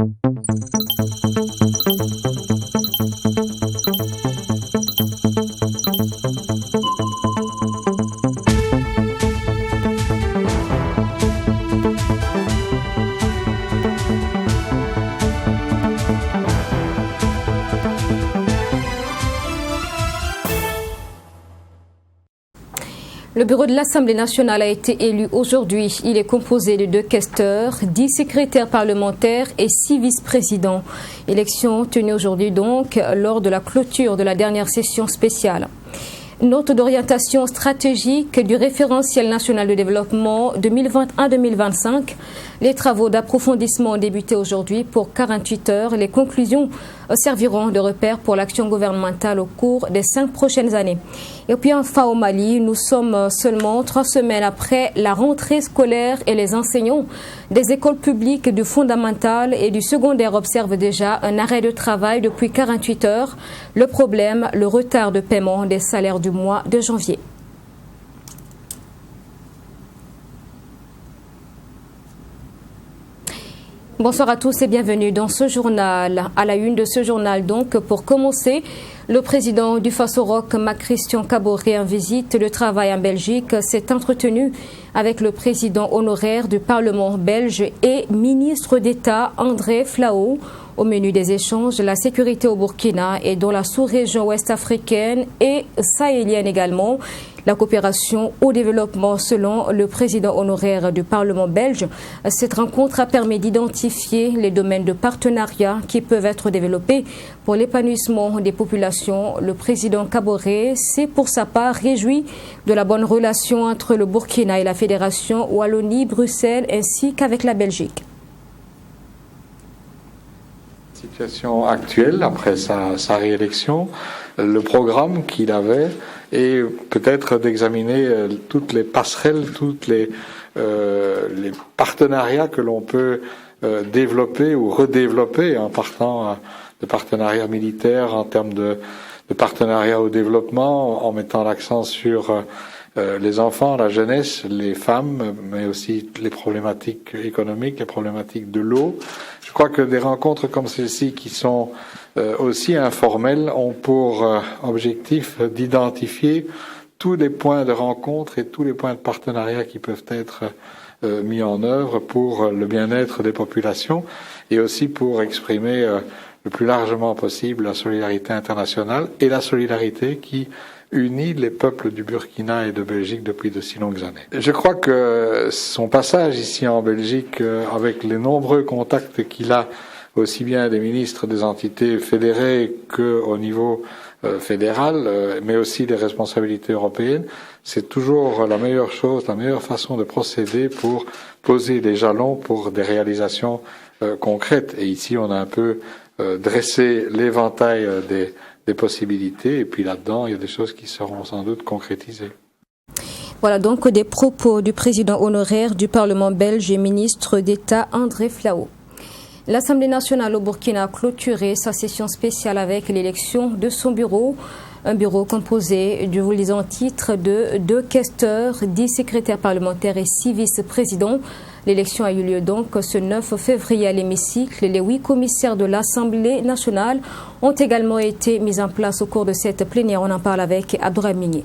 Le bureau de l'Assemblée nationale a été élu aujourd'hui. Il est composé de 2 questeurs, 10 secrétaires parlementaires et 6 vice-présidents. Élection tenue aujourd'hui donc lors de la clôture de la dernière session spéciale. Note d'orientation stratégique du référentiel national de développement 2021-2025. Les travaux d'approfondissement ont débuté aujourd'hui pour 48 heures. Les conclusions serviront de repère pour l'action gouvernementale au cours des 5 prochaines années. Et puis enfin au Mali, nous sommes seulement 3 semaines après la rentrée scolaire et les enseignants des écoles publiques du fondamental et du secondaire observent déjà un arrêt de travail depuis 48 heures. Le problème, le retard de paiement des salaires du mois de janvier. Bonsoir à tous et bienvenue dans ce journal. À la une de ce journal donc, pour commencer, le président du Faso-Roc, Christian Kaboré, en visite de travail en Belgique, s'est entretenu avec le président honoraire du Parlement belge et ministre d'État André Flao. Au menu des échanges, la sécurité au Burkina et dans la sous-région ouest-africaine et sahélienne également. La coopération au développement, selon le président honoraire du Parlement belge, cette rencontre a permis d'identifier les domaines de partenariat qui peuvent être développés pour l'épanouissement des populations. Le président Kaboré s'est pour sa part réjoui de la bonne relation entre le Burkina et la Fédération Wallonie-Bruxelles ainsi qu'avec la Belgique. Situation actuelle après sa réélection, le programme qu'il avait et peut-être d'examiner toutes les passerelles, toutes les partenariats que l'on peut développer ou redévelopper en partant de partenariats militaires en termes de partenariats au développement, en mettant l'accent sur les enfants, la jeunesse, les femmes, mais aussi les problématiques économiques, les problématiques de l'eau. Je crois que des rencontres comme celle-ci, qui sont aussi informelles, ont pour objectif d'identifier tous les points de rencontre et tous les points de partenariat qui peuvent être mis en œuvre pour le bien-être des populations et aussi pour exprimer le plus largement possible la solidarité internationale et la solidarité qui unit les peuples du Burkina et de Belgique depuis de si longues années. Je crois que son passage ici en Belgique, avec les nombreux contacts qu'il a, aussi bien des ministres des entités fédérées qu'au niveau fédéral, mais aussi des responsabilités européennes, c'est toujours la meilleure chose, la meilleure façon de procéder pour poser des jalons pour des réalisations concrètes. Et ici, on a un peu dressé l'éventail des possibilités, et puis là-dedans, il y a des choses qui seront sans doute concrétisées. Voilà donc des propos du président honoraire du Parlement belge et ministre d'État André Flao. L'Assemblée nationale au Burkina a clôturé sa session spéciale avec l'élection de son bureau. Un bureau composé, je vous le dis en titre, de 2 questeurs, 10 secrétaires parlementaires et 6 vice-présidents. L'élection a eu lieu donc ce 9 février à l'hémicycle. Les 8 commissaires de l'Assemblée nationale ont également été mis en place au cours de cette plénière. On en parle avec Abdourahmane Migné.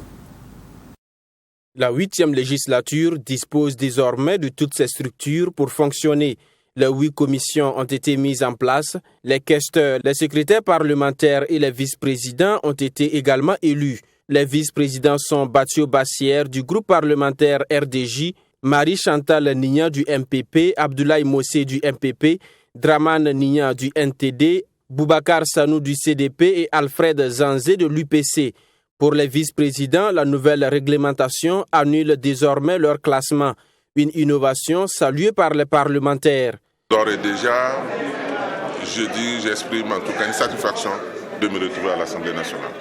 La 8e législature dispose désormais de toutes ses structures pour fonctionner. Les 8 commissions ont été mises en place. Les questeurs, les secrétaires parlementaires et les vice-présidents ont été également élus. Les vice-présidents sont Bathio Bassière du groupe parlementaire RDJ, Marie-Chantal Nignan du MPP, Abdoulaye Mossé du MPP, Draman Nignan du NTD, Boubacar Sanou du CDP et Alfred Zanzé de l'UPC. Pour les vice-présidents, la nouvelle réglementation annule désormais leur classement. Une innovation saluée par les parlementaires. D'ores et déjà, j'exprime en tout cas une satisfaction de me retrouver à l'Assemblée nationale.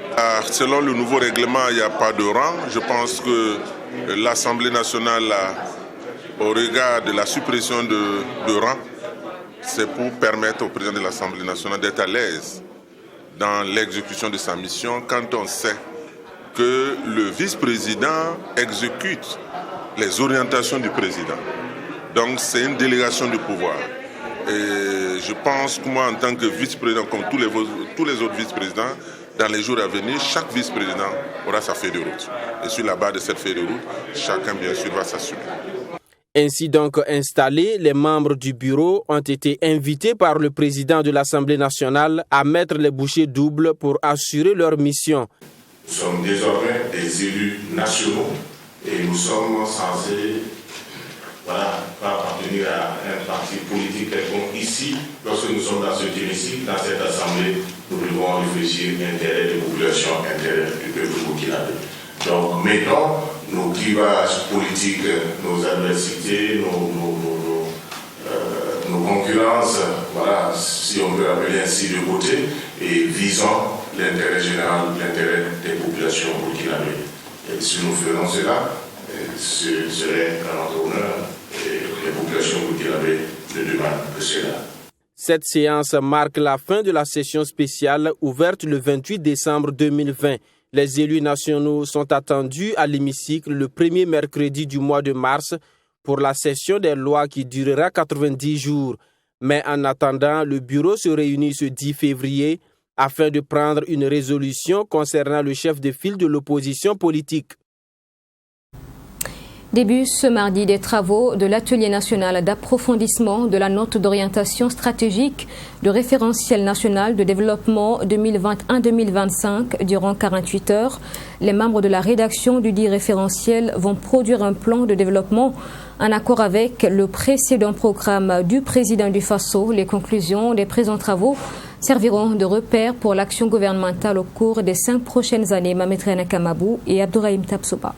Selon le nouveau règlement, il n'y a pas de rang. Je pense que l'Assemblée nationale, au regard de la suppression de rang, c'est pour permettre au président de l'Assemblée nationale d'être à l'aise dans l'exécution de sa mission quand on sait que le vice-président exécute les orientations du président. Donc c'est une délégation du pouvoir. Et je pense que moi, en tant que vice-président, comme tous les autres vice-présidents, dans les jours à venir, chaque vice-président aura sa feuille de route. Et sur la base de cette feuille de route, chacun, bien sûr, va s'assumer. Ainsi donc installés, les membres du bureau ont été invités par le président de l'Assemblée nationale à mettre les bouchées doubles pour assurer leur mission. Nous sommes désormais des élus nationaux et nous sommes censés pas appartenir à un parti politique quelconque. Ici, lorsque nous sommes dans ce hémicycle, dans cette assemblée, nous devons réfléchir l'intérêt des populations, l'intérêt du peuple burkinabé. Donc mettons nos clivages politiques, nos adversités, nos concurrences, voilà, si on peut appeler ainsi, de côté, et visons l'intérêt général, l'intérêt des populations burkinabées. Et si nous faisons cela, ce serait à notre honneur, et les populations burkinabées ne demandent que cela. Cette séance marque la fin de la session spéciale ouverte le 28 décembre 2020. Les élus nationaux sont attendus à l'hémicycle le premier mercredi du mois de mars pour la session des lois qui durera 90 jours. Mais en attendant, le bureau se réunit ce 10 février afin de prendre une résolution concernant le chef de file de l'opposition politique. Début ce mardi des travaux de l'atelier national d'approfondissement de la note d'orientation stratégique de référentiel national de développement 2021-2025 durant 48 heures. Les membres de la rédaction du dit référentiel vont produire un plan de développement en accord avec le précédent programme du président du Faso. Les conclusions des présents travaux serviront de repère pour l'action gouvernementale au cours des 5 prochaines années. Mametrena Kamabou et Abdourahim Tapsoba.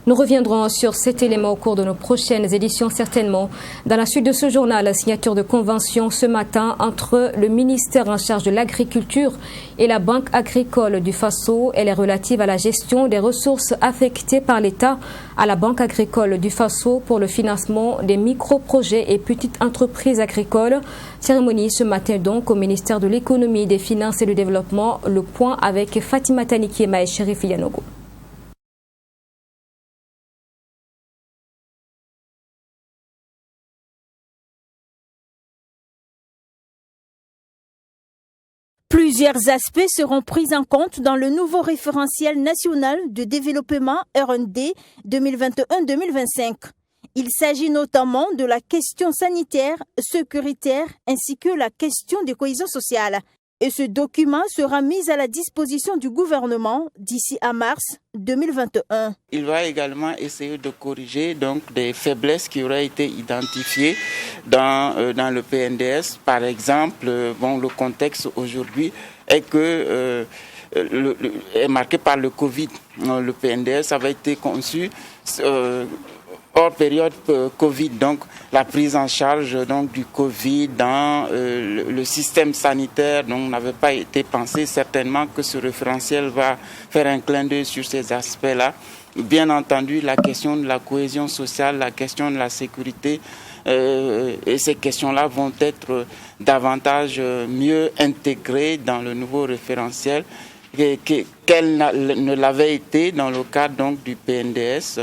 Nous reviendrons sur cet élément au cours de nos prochaines éditions certainement. Dans la suite de ce journal, la signature de convention ce matin entre le ministère en charge de l'agriculture et la Banque agricole du Faso. Elle est relative à la gestion des ressources affectées par l'État à la Banque agricole du Faso pour le financement des micro-projets et petites entreprises agricoles. Cérémonie ce matin donc au ministère de l'économie, des finances et du développement. Le point avec Fatima Tanikiema et Chérif Yanogo. Plusieurs aspects seront pris en compte dans le nouveau référentiel national de développement R&D 2021-2025. Il s'agit notamment de la question sanitaire, sécuritaire ainsi que la question de cohésion sociale. Et ce document sera mis à la disposition du gouvernement d'ici à mars 2021. Il va également essayer de corriger donc des faiblesses qui auraient été identifiées dans le PNDS. Par exemple, le contexte aujourd'hui est est marqué par le Covid. Le PNDS avait été conçu hors période Covid, donc la prise en charge donc du Covid dans le système sanitaire donc n'avait pas été pensé. Certainement que ce référentiel va faire un clin d'œil sur ces aspects-là. Bien entendu, la question de la cohésion sociale, la question de la sécurité et ces questions-là vont être davantage mieux intégrées dans le nouveau référentiel qu'elles ne l'avaient été dans le cadre donc du PNDS.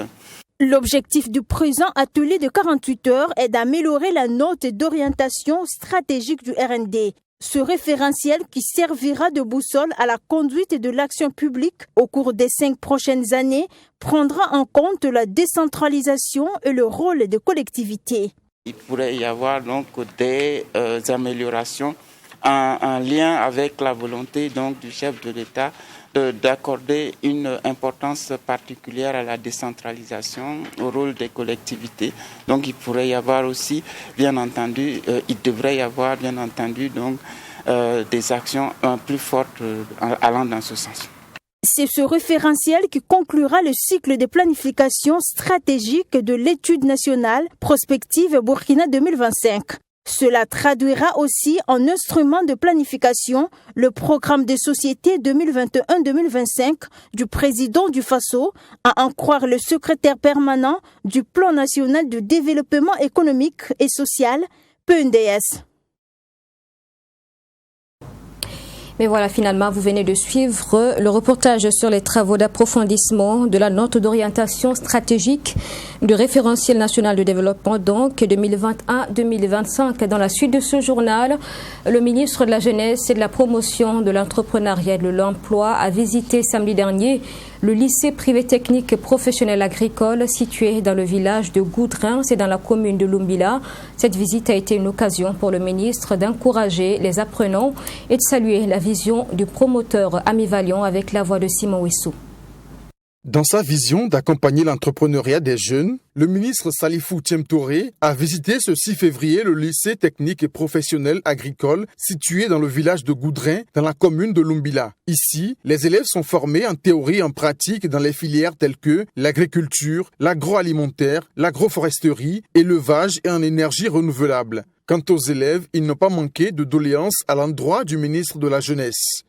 L'objectif du présent atelier de 48 heures est d'améliorer la note d'orientation stratégique du R&D. Ce référentiel qui servira de boussole à la conduite de l'action publique au cours des 5 prochaines années prendra en compte la décentralisation et le rôle des collectivités. Il pourrait y avoir donc des améliorations en lien avec la volonté donc du chef de l'État d'accorder une importance particulière à la décentralisation, au rôle des collectivités. Donc il pourrait y avoir aussi, bien entendu, il devrait y avoir bien entendu donc des actions plus fortes allant dans ce sens. C'est ce référentiel qui conclura le cycle de planification stratégique de l'étude nationale prospective Burkina 2025. Cela traduira aussi en instrument de planification le programme de société 2021-2025 du président du Faso, à en croire le secrétaire permanent du Plan national de développement économique et social, PNDS. Mais voilà, finalement, vous venez de suivre le reportage sur les travaux d'approfondissement de la note d'orientation stratégique du référentiel national de développement, donc 2021-2025. Dans la suite de ce journal, le ministre de la Jeunesse et de la Promotion de l'entrepreneuriat et de l'emploi a visité samedi dernier le lycée privé technique professionnel agricole situé dans le village de Goudrin, c'est dans la commune de Lumbila. Cette visite a été une occasion pour le ministre d'encourager les apprenants et de saluer la vision du promoteur Ami Valion avec la voix de Simon Wissou. Dans sa vision d'accompagner l'entrepreneuriat des jeunes, le ministre Salifou Thiemtouré a visité ce 6 février le lycée technique et professionnel agricole situé dans le village de Goudrin, dans la commune de Lumbila. Ici, les élèves sont formés en théorie et en pratique dans les filières telles que l'agriculture, l'agroalimentaire, l'agroforesterie, élevage et en énergie renouvelable. Quant aux élèves, ils n'ont pas manqué de doléances à l'endroit du ministre de la Jeunesse.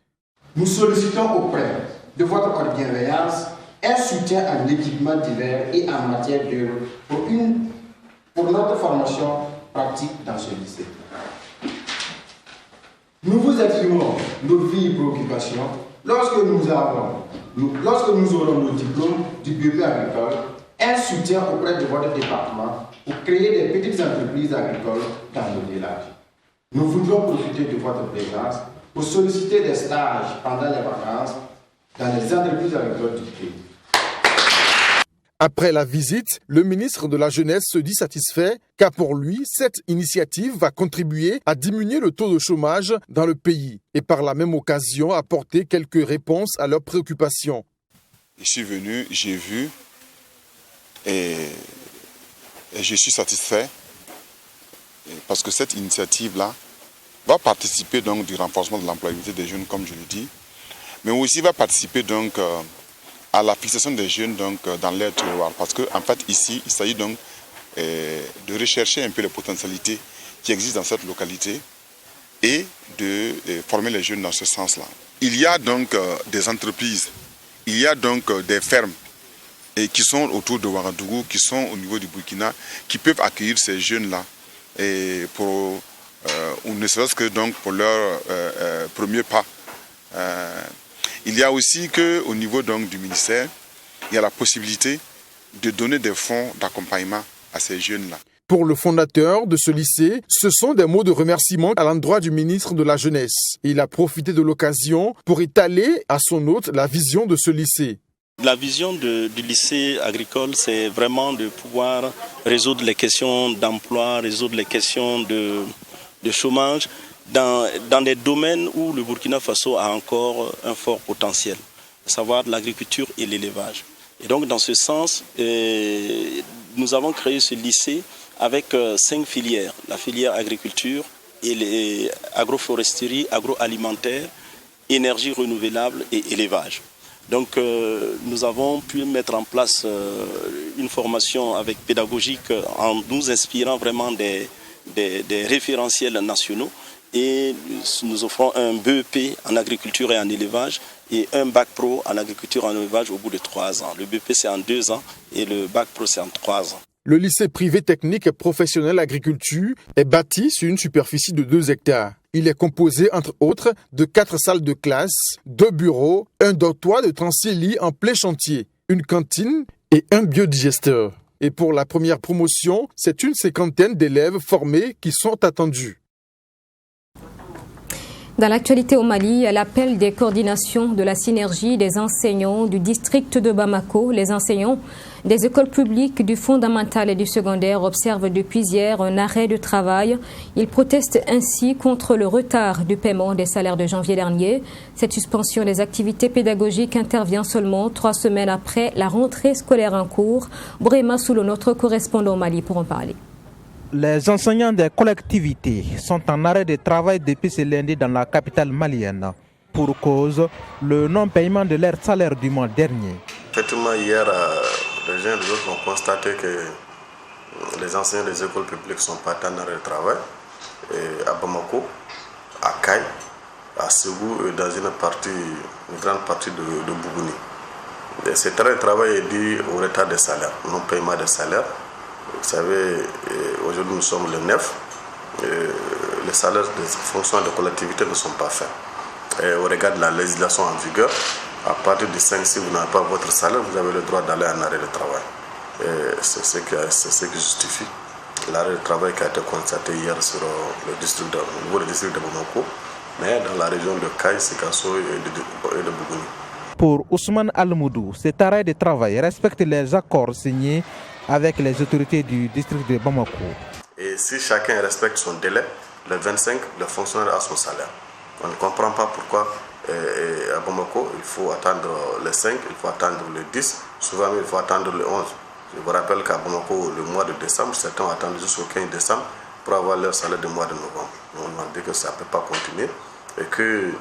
Nous sollicitons auprès de votre bienveillance un soutien à l'équipement divers et en matière d'œuvre pour notre formation pratique dans ce lycée. Nous vous exprimons nos vives préoccupations lorsque nous aurons nos diplômes du BEP agricole, un soutien auprès de votre département pour créer des petites entreprises agricoles dans nos villages. Nous voudrons profiter de votre présence pour solliciter des stages pendant les vacances dans les entreprises agricoles du pays. Après la visite, le ministre de la Jeunesse se dit satisfait car pour lui, cette initiative va contribuer à diminuer le taux de chômage dans le pays et par la même occasion apporter quelques réponses à leurs préoccupations. Je suis venu, j'ai vu et je suis satisfait parce que cette initiative-là va participer donc du renforcement de l'employabilité des jeunes, comme je le dis, mais aussi va participer donc à la fixation des jeunes donc dans leur terroir. Parce qu'en fait, ici, il s'agit donc de rechercher un peu les potentialités qui existent dans cette localité et de former les jeunes dans ce sens-là. Il y a donc des entreprises, il y a donc des fermes et qui sont autour de Ouagadougou, qui sont au niveau du Burkina, qui peuvent accueillir ces jeunes-là et pour ou ne serait-ce que donc pour leur premier pas. Il y a aussi qu'au niveau donc du ministère, il y a la possibilité de donner des fonds d'accompagnement à ces jeunes-là. Pour le fondateur de ce lycée, ce sont des mots de remerciement à l'endroit du ministre de la Jeunesse. Il a profité de l'occasion pour étaler à son hôte la vision de ce lycée. La vision du lycée agricole, c'est vraiment de pouvoir résoudre les questions d'emploi, résoudre les questions de chômage, dans des domaines où le Burkina Faso a encore un fort potentiel, à savoir l'agriculture et l'élevage. Et donc dans ce sens, nous avons créé ce lycée avec 5 filières. La filière agriculture, et agroforesterie, agroalimentaire, énergie renouvelable et élevage. Donc nous avons pu mettre en place une formation avec pédagogique en nous inspirant vraiment des référentiels nationaux. Et nous offrons un BEP en agriculture et en élevage et un bac pro en agriculture et en élevage au bout de 3 ans. Le BEP c'est en 2 ans et le bac pro c'est en 3 ans. Le lycée privé technique et professionnel agriculture est bâti sur une superficie de 2 hectares. Il est composé entre autres de 4 salles de classe, 2 bureaux, un dortoir de 36 lits en plein chantier, une cantine et un biodigesteur. Et pour la première promotion, c'est une 50aine d'élèves formés qui sont attendus. Dans l'actualité au Mali, à l'appel des coordinations de la synergie des enseignants du district de Bamako, les enseignants des écoles publiques du fondamental et du secondaire observent depuis hier un arrêt de travail. Ils protestent ainsi contre le retard du paiement des salaires de janvier dernier. Cette suspension des activités pédagogiques intervient seulement 3 semaines après la rentrée scolaire en cours. Brema Soulo, notre correspondant au Mali, pour en parler. Les enseignants des collectivités sont en arrêt de travail depuis ce lundi dans la capitale malienne. Pour cause, le non-paiement de leur salaire du mois dernier. Effectivement, hier, les uns et les autres ont constaté que les enseignants des écoles publiques sont partis en arrêt de travail à Bamako, à Kaï, à Ségou et dans une grande partie de Bougouni. Et cet arrêt de travail est dû au retard des salaires, non-paiement des salaires. Vous savez, aujourd'hui nous sommes le 9, les salaires des fonctionnaires de collectivité ne sont pas faits. au regard de la législation en vigueur, à partir du 5, si vous n'avez pas votre salaire, vous avez le droit d'aller en arrêt de travail. C'est ce qui justifie l'arrêt de travail qui a été constaté hier sur au niveau du district de Bamako, mais dans la région de Kaï, Sikasso et de Bougouni. Pour Ousmane Almoudou, cet arrêt de travail respecte les accords signés avec les autorités du district de Bamako. Et si chacun respecte son délai, le 25, le fonctionnaire a son salaire. On ne comprend pas pourquoi à Bamako, il faut attendre le 5, il faut attendre le 10, souvent il faut attendre le 11. Je vous rappelle qu'à Bamako, le mois de décembre, certains attendent jusqu'au 15 décembre pour avoir leur salaire du mois de novembre. On a dit que ça ne peut pas continuer et que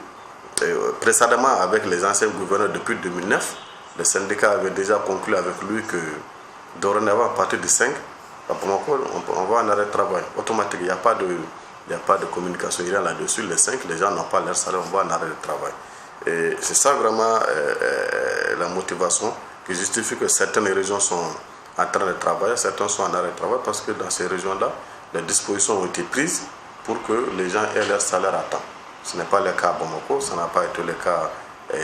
précédemment, avec les anciens gouverneurs depuis 2009, le syndicat avait déjà conclu avec lui que dorénavant, à partir du 5, à Bamako, on va en arrêt de travail automatique. Il n'y a pas de communication là-dessus. Les 5, les gens n'ont pas leur salaire, on va en arrêt de travail. Et c'est ça vraiment la motivation qui justifie que certaines régions sont en train de travailler, certaines sont en arrêt de travail parce que dans ces régions-là, les dispositions ont été prises pour que les gens aient leur salaire à temps. Ce n'est pas le cas à Bamako, ça n'a pas été le cas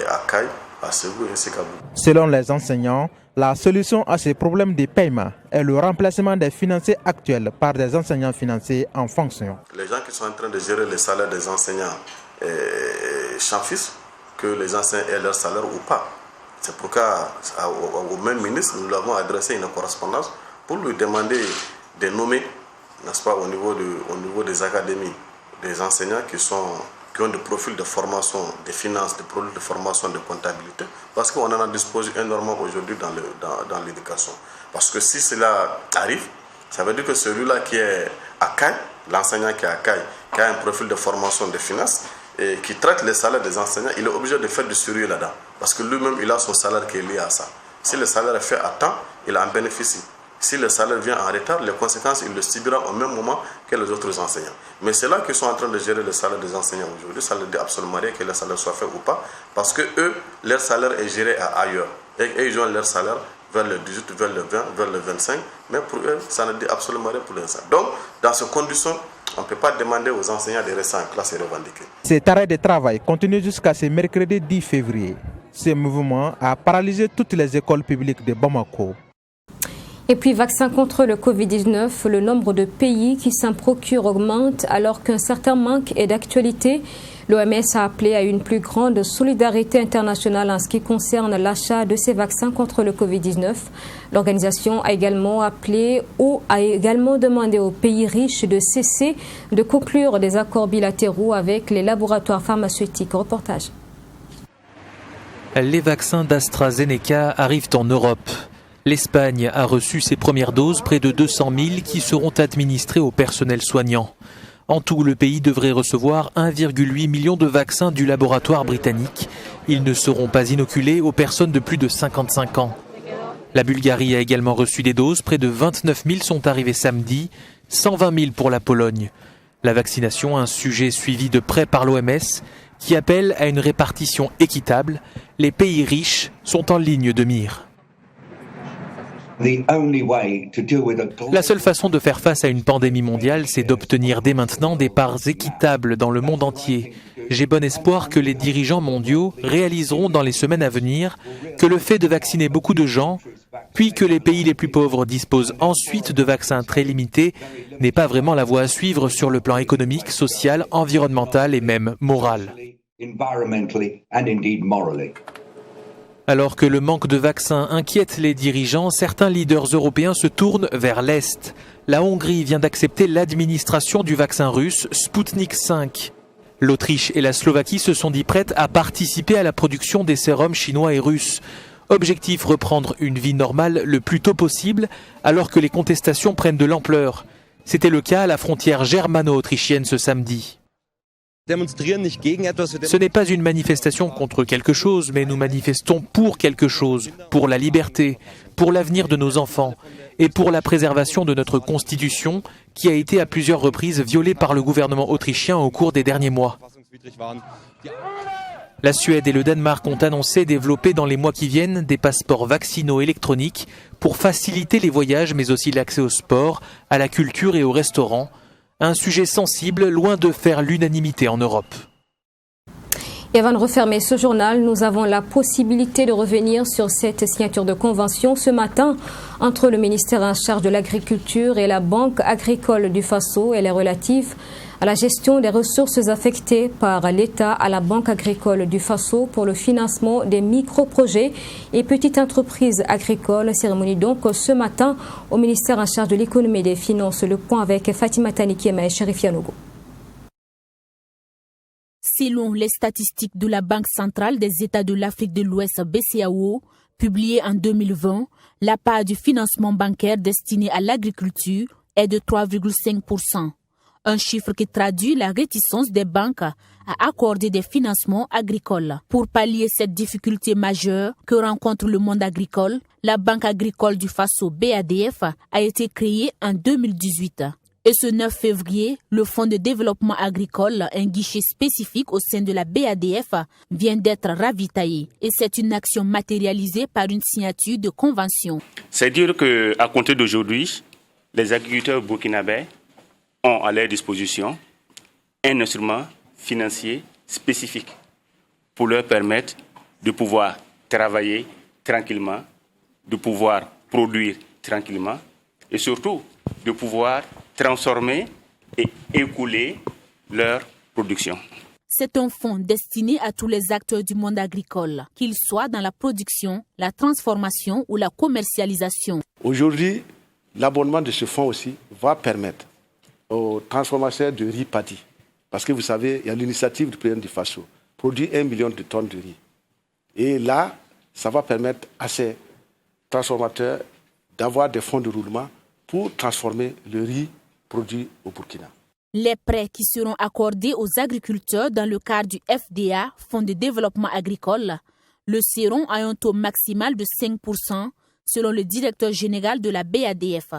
à Kaï, à Ségou ainsi qu'à Bougouni. Selon les enseignants, la solution à ces problèmes de paiement est le remplacement des financiers actuels par des enseignants financiers en fonction. Les gens qui sont en train de gérer les salaires des enseignants champfissent que les enseignants aient leur salaire ou pas. C'est pourquoi au même ministre, nous l'avons adressé une correspondance pour lui demander de nommer, n'est-ce pas, au niveau des académies, des enseignants qui ont des profils de formation des finances, des profils de formation de comptabilité, parce qu'on en a disposé énormément aujourd'hui dans l'éducation. Parce que si cela arrive, ça veut dire que celui-là qui est à Kaï, l'enseignant qui est à Kaï, qui a un profil de formation de finances, et qui traite les salaires des enseignants, il est obligé de faire du sérieux là-dedans. Parce que lui-même, il a son salaire qui est lié à ça. Si le salaire est fait à temps, il en bénéficie. Si le salaire vient en retard, les conséquences, il le subira au même moment que les autres enseignants. Mais c'est là qu'ils sont en train de gérer le salaire des enseignants aujourd'hui. Ça ne dit absolument rien que le salaire soit fait ou pas. Parce que eux, leur salaire est géré ailleurs. Et ils ont leur salaire vers le 18, vers le 20, vers le 25. Mais pour eux, ça ne dit absolument rien pour l'instant. Donc, dans ces conditions, on ne peut pas demander aux enseignants de rester en classe et revendiquer. Cet arrêt de travail continue jusqu'à ce mercredi 10 février. Ce mouvement a paralysé toutes les écoles publiques de Bamako. Et puis, vaccin contre le Covid-19, le nombre de pays qui s'en procurent augmente alors qu'un certain manque est d'actualité. L'OMS a appelé à une plus grande solidarité internationale en ce qui concerne l'achat de ces vaccins contre le Covid-19. L'organisation a également appelé ou a également demandé aux pays riches de cesser de conclure des accords bilatéraux avec les laboratoires pharmaceutiques. Reportage. Les vaccins d'AstraZeneca arrivent en Europe. L'Espagne a reçu ses premières doses, près de 200 000, qui seront administrées au personnel soignant. En tout, le pays devrait recevoir 1,8 million de vaccins du laboratoire britannique. Ils ne seront pas inoculés aux personnes de plus de 55 ans. La Bulgarie a également reçu des doses, près de 29 000 sont arrivés samedi, 120 000 pour la Pologne. La vaccination, un sujet suivi de près par l'OMS, qui appelle à une répartition équitable. Les pays riches sont en ligne de mire. La seule façon de faire face à une pandémie mondiale, c'est d'obtenir dès maintenant des parts équitables dans le monde entier. J'ai bon espoir que les dirigeants mondiaux réaliseront dans les semaines à venir que le fait de vacciner beaucoup de gens, puis que les pays les plus pauvres disposent ensuite de vaccins très limités, n'est pas vraiment la voie à suivre sur le plan économique, social, environnemental et même moral. Alors que le manque de vaccins inquiète les dirigeants, certains leaders européens se tournent vers l'Est. La Hongrie vient d'accepter l'administration du vaccin russe Sputnik V. L'Autriche et la Slovaquie se sont dit prêtes à participer à la production des sérums chinois et russes. Objectif, reprendre une vie normale le plus tôt possible, alors que les contestations prennent de l'ampleur. C'était le cas à la frontière germano-autrichienne ce samedi. Ce n'est pas une manifestation contre quelque chose, mais nous manifestons pour quelque chose, pour la liberté, pour l'avenir de nos enfants et pour la préservation de notre constitution qui a été à plusieurs reprises violée par le gouvernement autrichien au cours des derniers mois. La Suède et le Danemark ont annoncé développer dans les mois qui viennent des passeports vaccinaux électroniques pour faciliter les voyages mais aussi l'accès au sport, à la culture et au restaurant. Un sujet sensible, loin de faire l'unanimité en Europe. Et avant de refermer ce journal, nous avons la possibilité de revenir sur cette signature de convention ce matin entre le ministère en charge de l'agriculture et la Banque agricole du Faso. Elle est relative à la gestion des ressources affectées par l'État à la Banque agricole du Faso pour le financement des micro-projets et petites entreprises agricoles. Cérémonie donc ce matin au ministère en charge de l'économie et des finances. Le point avec Fatima Tanikiema et Chérif Yanogo. Selon les statistiques de la Banque centrale des États de l'Afrique de l'Ouest BCAO, publiées en 2020, la part du financement bancaire destiné à l'agriculture est de 3,5%. Un chiffre qui traduit la réticence des banques à accorder des financements agricoles. Pour pallier cette difficulté majeure que rencontre le monde agricole, la Banque agricole du Faso BADF a été créée en 2018. Et ce 9 février, le Fonds de développement agricole, un guichet spécifique au sein de la BADF, vient d'être ravitaillé. Et c'est une action matérialisée par une signature de convention. C'est-à-dire qu'à compter d'aujourd'hui, les agriculteurs burkinabés ont à leur disposition un instrument financier spécifique pour leur permettre de pouvoir travailler tranquillement, de pouvoir produire tranquillement et surtout de pouvoir transformer et écouler leur production. C'est un fonds destiné à tous les acteurs du monde agricole, qu'ils soient dans la production, la transformation ou la commercialisation. Aujourd'hui, l'abondement de ce fonds aussi va permettre aux transformateurs de riz paddy, parce que vous savez, il y a l'initiative du président du Faso, produire 1 million de tonnes de riz. Et là, ça va permettre à ces transformateurs d'avoir des fonds de roulement pour transformer le riz produit au Burkina. Les prêts qui seront accordés aux agriculteurs dans le cadre du FDA, Fonds de développement agricole, le seront à un taux maximal de 5%, selon le directeur général de la BADF.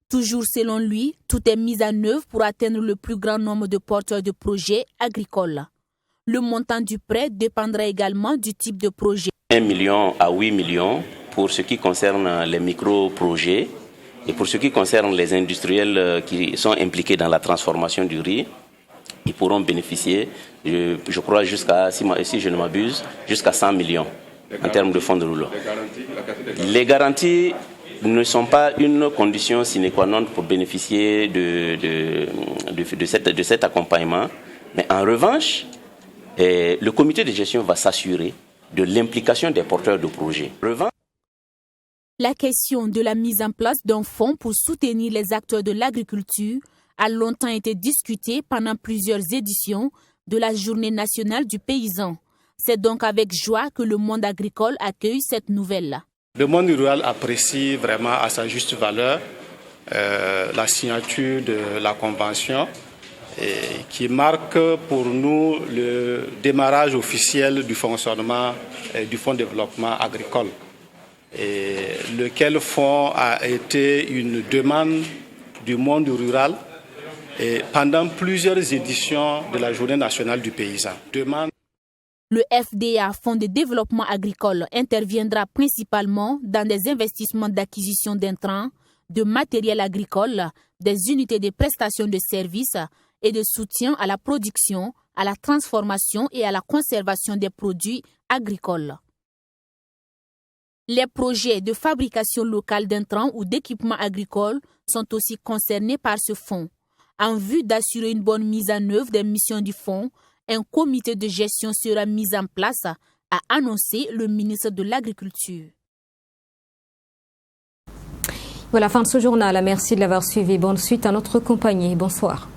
Toujours selon lui, tout est mis en œuvre pour atteindre le plus grand nombre de porteurs de projets agricoles. Le montant du prêt dépendra également du type de projet. 1 million à 8 millions pour ce qui concerne les micro-projets. Et pour ce qui concerne les industriels qui sont impliqués dans la transformation du riz, ils pourront bénéficier, je crois, jusqu'à, si je ne m'abuse, jusqu'à 100 millions en termes de fonds de roulement. Les garanties ne sont pas une condition sine qua non pour bénéficier de cet accompagnement. Mais en revanche, le comité de gestion va s'assurer de l'implication des porteurs de projets. La question de la mise en place d'un fonds pour soutenir les acteurs de l'agriculture a longtemps été discutée pendant plusieurs éditions de la Journée nationale du paysan. C'est donc avec joie que le monde agricole accueille cette nouvelle. Le monde rural apprécie vraiment à sa juste valeur la signature de la convention qui marque pour nous le démarrage officiel du fonctionnement du Fonds de développement agricole. Et lequel fonds a été une demande du monde rural et pendant plusieurs éditions de la Journée nationale du paysan. Le FDA, Fonds de développement agricole, interviendra principalement dans des investissements d'acquisition d'intrants, de matériel agricole, des unités de prestation de services et de soutien à la production, à la transformation et à la conservation des produits agricoles. Les projets de fabrication locale d'intrants ou d'équipements agricoles sont aussi concernés par ce fonds. En vue d'assurer une bonne mise en œuvre des missions du fonds, un comité de gestion sera mis en place, a annoncé le ministre de l'Agriculture. Voilà, fin de ce journal. Merci de l'avoir suivi. Bonne suite à notre compagnie. Bonsoir.